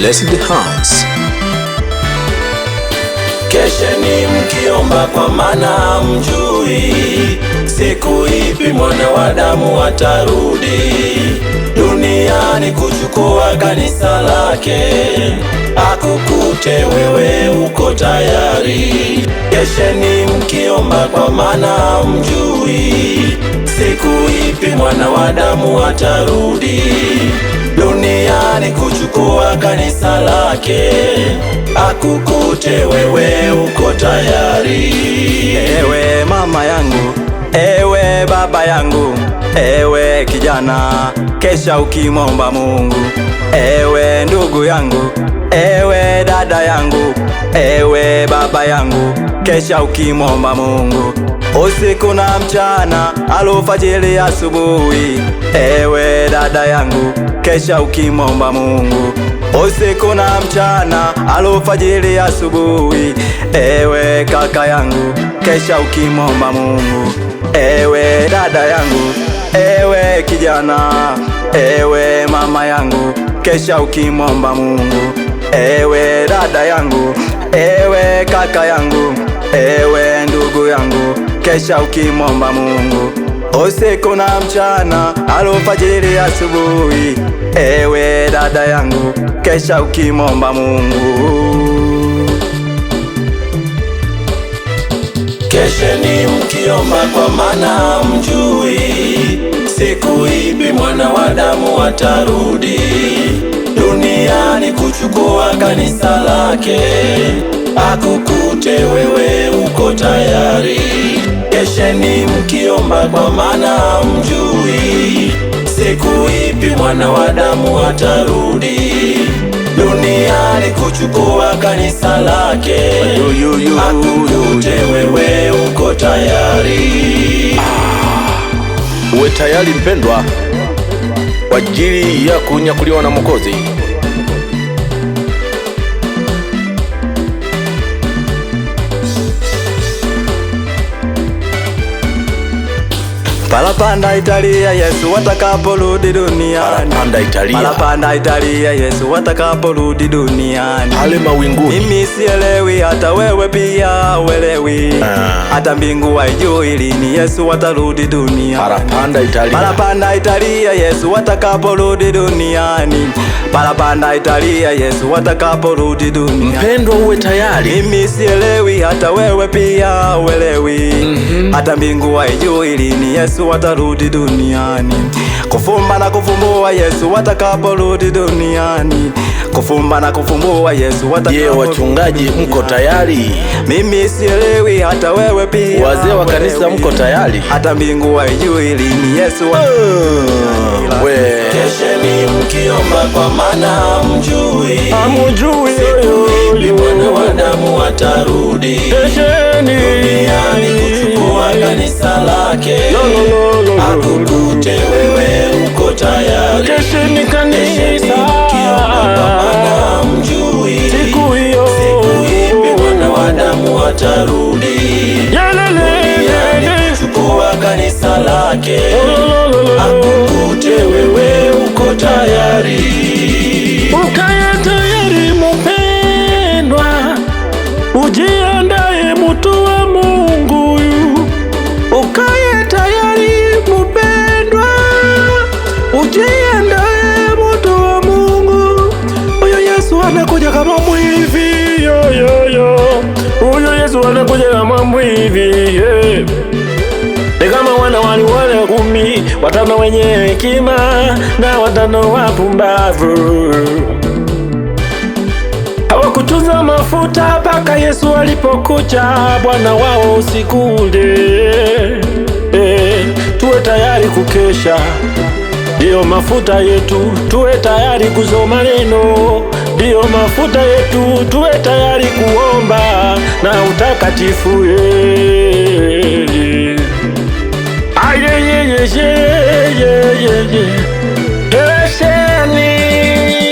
Blessed Hands. Kesheni mkiomba kwa maana mjui siku ipi mwana wa damu atarudi duniani kuchukua kanisa lake, akukute wewe uko tayari. Kesheni mkiomba kwa maana mjui siku ipi mwana wa damu atarudi duniani kuchukua kanisa lake, akukute wewe uko tayari. Ewe mama yangu, ewe baba yangu, ewe kijana, kesha ukimwomba Mungu. Ewe ndugu yangu, ewe dada yangu, ewe baba yangu, kesha ukimwomba Mungu. Usiku na mchana, alfajiri asubuhi, ewe dada yangu, kesha ukimwomba Mungu. Usiku na mchana, alfajiri asubuhi, ewe kaka yangu, kesha ukimwomba Mungu. Ewe dada yangu, ewe kijana, ewe mama yangu, kesha ukimwomba Mungu. Ewe dada yangu, ewe kaka yangu, ewe ndugu yangu, kesha ukimwomba Mungu. Usiku na mchana, alfajiri asubuhi, ewe dada yangu, kesha ukimwomba Mungu. Kesheni mkiomba kwa maana mjui siku ipi mwana wa damu atarudi duniani kuchukua kanisa lake, akukute wewe uko tayari. Kesheni mkiomba kwa maana mjui siku ipi mwana wa damu atarudi duniani kuchukua kanisa lake, akukute wewe uko tayari. Uwe tayari mpendwa kwa ajili ya kunyakuliwa na Mwokozi. Parapanda Italia Yesu watakaporudi duniani. Parapanda Italia. Parapanda Italia Yesu watakaporudi duniani. Pale mawinguni. Mimi sielewi, hata wewe pia uelewi. Hata mbingu haijui lini Yesu watarudi duniani. Parapanda Italia. Parapanda Italia Yesu watakaporudi duniani. Parapanda Italia Yesu watakaporudi duniani. Mpendwa uwe tayari. Mimi sielewi, hata wewe pia uelewi. Hata mbingu haijui lini Yesu watarudi duniani. Kufumba na kufumbua Yesu watakaporudi duniani. Kufumba na kufumbua Yesu watakaporudi. Je, wachungaji mko tayari? Mimi sielewi, hata wewe pia. Wazee wa kanisa mko tayari? Hata mbingu haijui lini Yesu Kesheni mkiomba kwa maana mjui hamjui siku ipi mwana wa damu atarudi duniani kuchukua kanisa lake, akukute wewe uko tayari. Kesheni kanisa Mkiomba kwa maana mjui siku hiyo, siku ipi mwana wa damu atarudi duniani kuchukua kanisa lake, akukute wewe uko tayari. Ukae tayari mpendwa, ujiandae mtu wa Mungu. Ukae tayari mpendwa, ujiandae mtu wa Mungu. Huyo Yesu anakuja kama mwivi, huyo Yesu anakuja kama mwivi, ni kama wana wale 10, 5 wenye hekima na 5 wapumbavu. Hawakutunza mafuta mpaka Yesu alipokuja Bwana wao usiku ule. Tuwe tayari kukesha, ndiyo mafuta yetu. Tuwe tayari kusoma neno, ndiyo mafuta yetu. Tuwe tayari kuomba na utakatifu.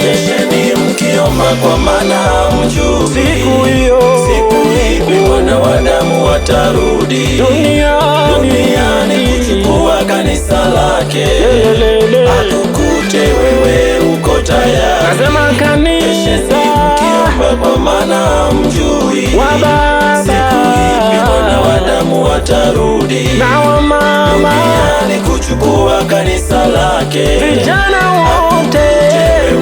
Kesheni mkiomba kwa maana mjui siku hiyo, siku ipi mwana wa damu atarudi duniani kuchukua kanisa lake, akukute wewe uko tayari. Nasema kanisa Mkiomba kwa maana mjui wa baba, siku ipi mwana wa Adamu atarudi na wa mama, duniani kuchukua kanisa lake. vijana wote,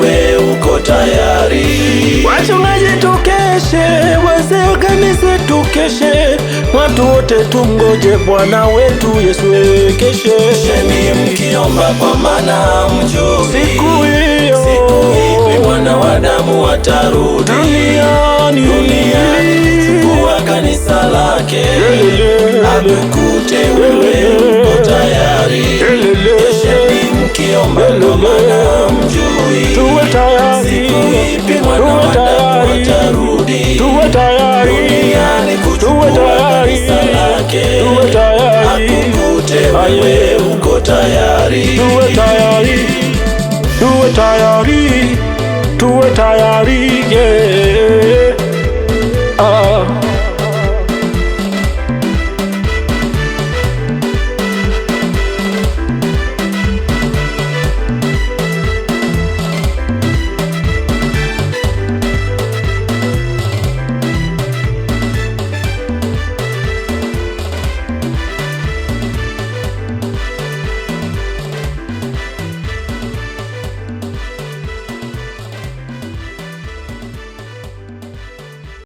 Wewe uko tayari? wachungaji tukeshe, wazee wa kanisa tukeshe, watu wote tumgoje Bwana wetu Yesu keshe. Kesheni mkiomba kwa maana mjui Siku hiyo, siku ipi mwana wa Adamu atarudi duniani kuchukua kanisa lake. Akukute wewe uko tayari. Kesheni mkiomba kwa maana mjui tuwe tayari, siku ipi mwana wa Adamu atarudi tuwe tayari, duniani kuchukua kanisa lake. tuwe tayari, Akukute wewe uko tayari. tuwe tayari, tuwe tayari, tuwe tayari, yeah.